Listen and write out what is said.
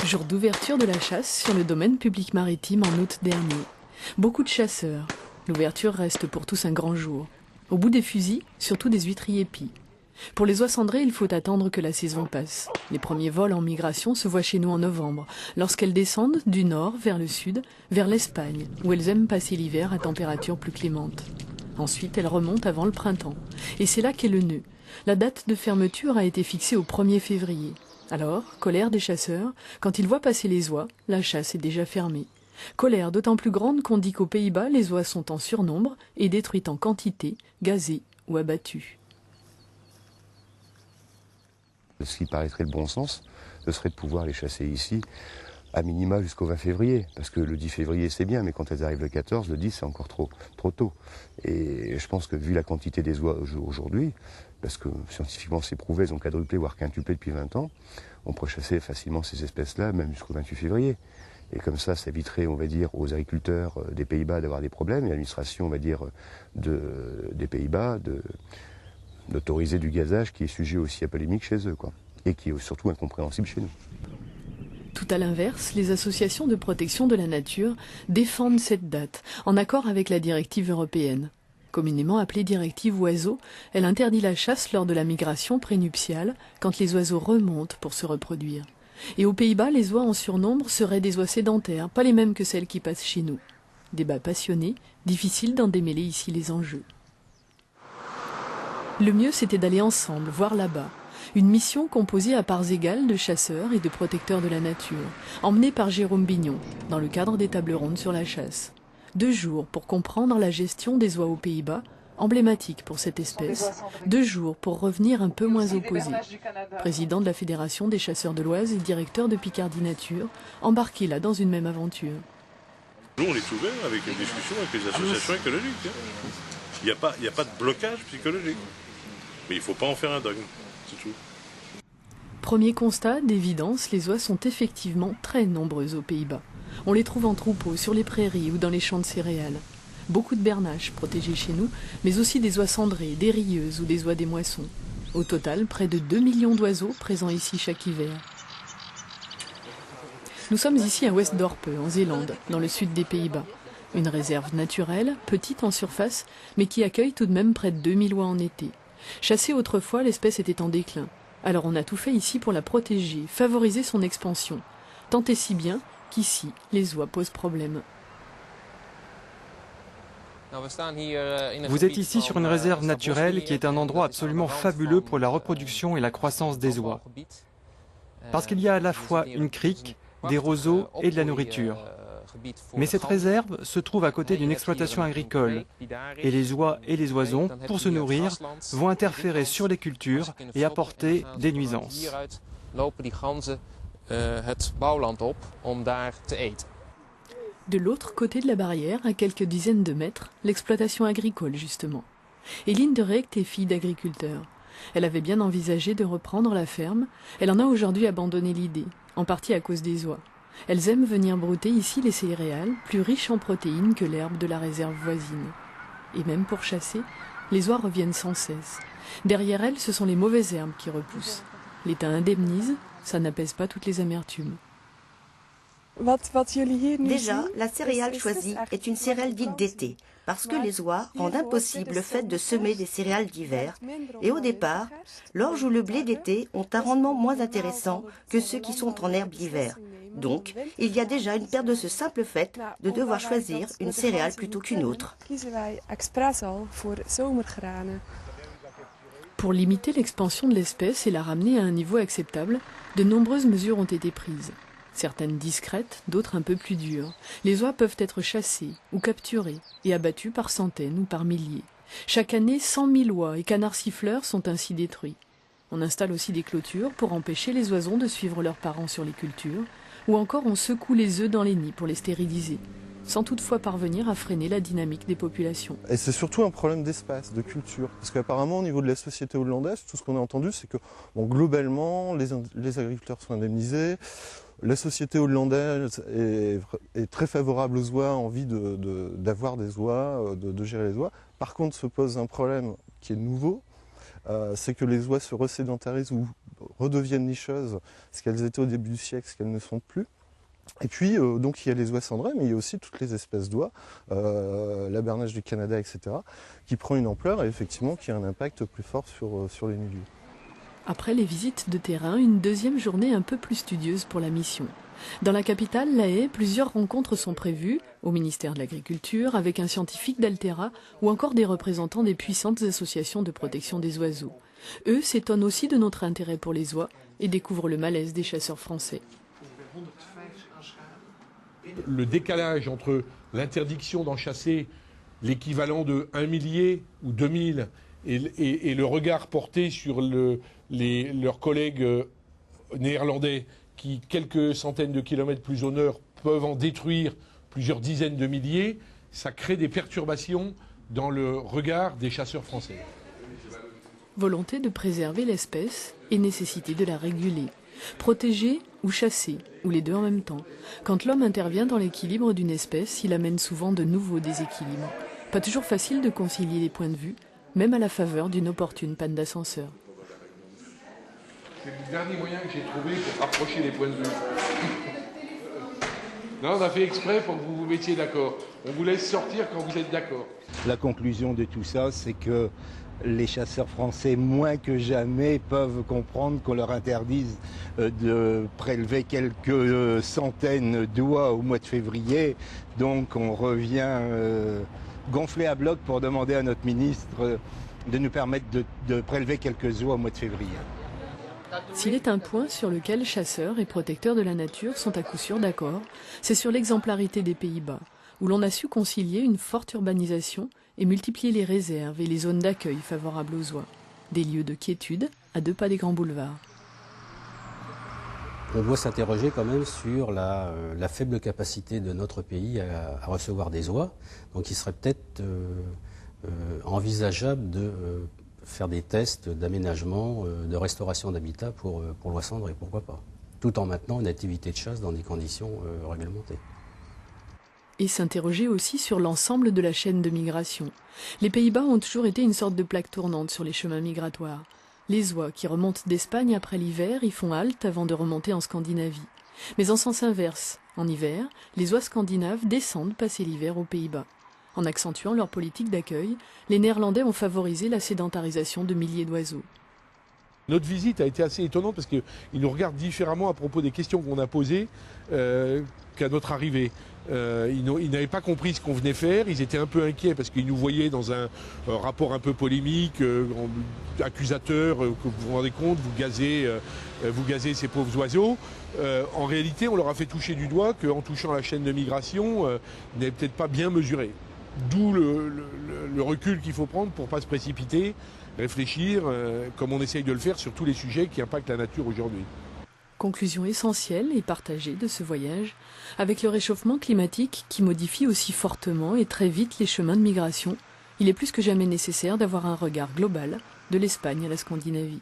Jour d'ouverture de la chasse sur le domaine public maritime en août dernier. Beaucoup de chasseurs. L'ouverture reste pour tous un grand jour. Au bout des fusils, surtout des huîtres épis. Pour les oies cendrées, il faut attendre que la saison passe. Les premiers vols en migration se voient chez nous en novembre, lorsqu'elles descendent du nord vers le sud, vers l'Espagne, où elles aiment passer l'hiver à température plus clémente. Ensuite, elles remontent avant le printemps. Et c'est là qu'est le nœud. La date de fermeture a été fixée au 1er février. Alors, colère des chasseurs, quand ils voient passer les oies, la chasse est déjà fermée. Colère d'autant plus grande qu'on dit qu'aux Pays-Bas, les oies sont en surnombre et détruites en quantité, gazées ou abattues. Ce qui paraîtrait le bon sens, ce serait de pouvoir les chasser ici, à minima jusqu'au 20 février. Parce que le 10 février, c'est bien, mais quand elles arrivent le 14, le 10, c'est encore trop tôt. Et je pense que vu la quantité des oies aujourd'hui, parce que scientifiquement c'est prouvé, elles ont quadruplé, voire quintuplé depuis 20 ans, on pourrait chasser facilement ces espèces-là, même jusqu'au 28 février. Et comme ça éviterait, on va dire, aux agriculteurs des Pays-Bas d'avoir des problèmes, et à l'administration, on va dire, des Pays-Bas d'autoriser du gazage qui est sujet aussi à polémique chez eux, quoi. Et qui est surtout incompréhensible chez nous. Tout à l'inverse, les associations de protection de la nature défendent cette date, en accord avec la directive européenne. Communément appelée directive oiseaux, elle interdit la chasse lors de la migration prénuptiale, quand les oiseaux remontent pour se reproduire. Et aux Pays-Bas, les oies en surnombre seraient des oies sédentaires, pas les mêmes que celles qui passent chez nous. Débat passionné, difficile d'en démêler ici les enjeux. Le mieux, c'était d'aller ensemble, voir là-bas. Une mission composée à parts égales de chasseurs et de protecteurs de la nature, emmenée par Jérôme Bignon, dans le cadre des tables rondes sur la chasse. 2 jours pour comprendre la gestion des oies aux Pays-Bas, emblématique pour cette espèce. 2 jours pour revenir un peu moins opposé. Président de la Fédération des chasseurs de l'Oise et directeur de Picardie Nature, embarqué là dans une même aventure. Nous, on est ouvert avec une discussion avec les associations écologiques. Il n'y a pas de blocage psychologique. Mais il ne faut pas en faire un dogme, c'est tout. Premier constat, d'évidence, les oies sont effectivement très nombreuses aux Pays-Bas. On les trouve en troupeau, sur les prairies ou dans les champs de céréales. Beaucoup de bernaches protégées chez nous, mais aussi des oies cendrées, des rieuses ou des oies des moissons. Au total, près de 2 millions d'oiseaux présents ici chaque hiver. Nous sommes ici à Westdorpe, en Zélande, dans le sud des Pays-Bas. Une réserve naturelle, petite en surface, mais qui accueille tout de même près de 2000 oies en été. Chassée autrefois, l'espèce était en déclin. Alors on a tout fait ici pour la protéger, favoriser son expansion. Tant et si bien qu'ici, les oies posent problème. Vous êtes ici sur une réserve naturelle qui est un endroit absolument fabuleux pour la reproduction et la croissance des oies. Parce qu'il y a à la fois une crique, des roseaux et de la nourriture. Mais cette réserve se trouve à côté d'une exploitation agricole. Et les oies et les oisons, pour se nourrir, vont interférer sur les cultures et apporter des nuisances. De l'autre côté de la barrière, à quelques dizaines de mètres, l'exploitation agricole justement. Éline de Recht est fille d'agriculteur. Elle avait bien envisagé de reprendre la ferme. Elle en a aujourd'hui abandonné l'idée, en partie à cause des oies. Elles aiment venir brouter ici les céréales, plus riches en protéines que l'herbe de la réserve voisine. Et même pour chasser, les oies reviennent sans cesse. Derrière elles, ce sont les mauvaises herbes qui repoussent. L'État indemnise, ça n'apaise pas toutes les amertumes. Déjà, la céréale choisie est une céréale dite d'été, parce que les oies rendent impossible le fait de semer des céréales d'hiver. Et au départ, l'orge ou le blé d'été ont un rendement moins intéressant que ceux qui sont en herbe l'hiver. Donc, il y a déjà une perte de ce simple fait de devoir choisir une céréale plutôt qu'une autre. Pour limiter l'expansion de l'espèce et la ramener à un niveau acceptable, de nombreuses mesures ont été prises. Certaines discrètes, d'autres un peu plus dures. Les oies peuvent être chassées ou capturées et abattues par centaines ou par milliers. Chaque année, 100 000 oies et canards siffleurs sont ainsi détruits. On installe aussi des clôtures pour empêcher les oisons de suivre leurs parents sur les cultures, ou encore on secoue les œufs dans les nids pour les stériliser, sans toutefois parvenir à freiner la dynamique des populations. Et c'est surtout un problème d'espace, de culture. Parce qu'apparemment, au niveau de la société hollandaise, tout ce qu'on a entendu, c'est que globalement, les agriculteurs sont indemnisés. La société hollandaise est très favorable aux oies, a envie d'avoir des oies, de gérer les oies. Par contre, se pose un problème qui est nouveau, c'est que les oies se resédentarisent ou redeviennent nicheuses, ce qu'elles étaient au début du siècle, ce qu'elles ne sont plus. Et puis, donc il y a les oies cendrées, mais il y a aussi toutes les espèces d'oies, la bernache du Canada, etc., qui prend une ampleur et effectivement qui a un impact plus fort sur les milieux. Après les visites de terrain, une deuxième journée un peu plus studieuse pour la mission. Dans la capitale, La Haye, plusieurs rencontres sont prévues, au ministère de l'Agriculture, avec un scientifique d'Altera ou encore des représentants des puissantes associations de protection des oiseaux. Eux s'étonnent aussi de notre intérêt pour les oies et découvrent le malaise des chasseurs français. Le décalage entre l'interdiction d'en chasser l'équivalent de 1 millier ou 2000 et le regard porté sur leurs collègues néerlandais qui, quelques centaines de kilomètres plus au nord, peuvent en détruire plusieurs dizaines de milliers, ça crée des perturbations dans le regard des chasseurs français. Volonté de préserver l'espèce et nécessité de la réguler. Protéger ou chasser, ou les deux en même temps. Quand l'homme intervient dans l'équilibre d'une espèce, il amène souvent de nouveaux déséquilibres. Pas toujours facile de concilier les points de vue, même à la faveur d'une opportune panne d'ascenseur. C'est le dernier moyen que j'ai trouvé pour rapprocher les points de vue. Non, on a fait exprès pour que vous vous mettiez d'accord. On vous laisse sortir quand vous êtes d'accord. La conclusion de tout ça, c'est que les chasseurs français, moins que jamais, peuvent comprendre qu'on leur interdise de prélever quelques centaines d'oies au mois de février. Donc on revient gonflé à bloc pour demander à notre ministre de nous permettre de prélever quelques oies au mois de février. S'il est un point sur lequel chasseurs et protecteurs de la nature sont à coup sûr d'accord, c'est sur l'exemplarité des Pays-Bas, où l'on a su concilier une forte urbanisation et multiplier les réserves et les zones d'accueil favorables aux oies. Des lieux de quiétude à 2 pas des grands boulevards. On doit s'interroger quand même sur la faible capacité de notre pays à recevoir des oies. Donc il serait peut-être envisageable de faire des tests d'aménagement, de restauration d'habitat pour l'oie cendrée, pourquoi pas, tout en maintenant une activité de chasse dans des conditions réglementées. Et s'interroger aussi sur l'ensemble de la chaîne de migration. Les Pays-Bas ont toujours été une sorte de plaque tournante sur les chemins migratoires. Les oies qui remontent d'Espagne après l'hiver y font halte avant de remonter en Scandinavie. Mais en sens inverse, en hiver, les oies scandinaves descendent passer l'hiver aux Pays-Bas. En accentuant leur politique d'accueil, les Néerlandais ont favorisé la sédentarisation de milliers d'oiseaux. Notre visite a été assez étonnante parce qu'ils nous regardent différemment à propos des questions qu'on a posées qu'à notre arrivée. Ils n'avaient pas compris ce qu'on venait faire, ils étaient un peu inquiets parce qu'ils nous voyaient dans un rapport un peu polémique, accusateur, que vous vous rendez compte, vous gazez ces pauvres oiseaux. En réalité, on leur a fait toucher du doigt qu'en touchant la chaîne de migration, ils n'avaient peut-être pas bien mesuré. D'où le recul qu'il faut prendre pour ne pas se précipiter, réfléchir, comme on essaye de le faire sur tous les sujets qui impactent la nature aujourd'hui. Conclusion essentielle et partagée de ce voyage, avec le réchauffement climatique qui modifie aussi fortement et très vite les chemins de migration, il est plus que jamais nécessaire d'avoir un regard global de l'Espagne à la Scandinavie.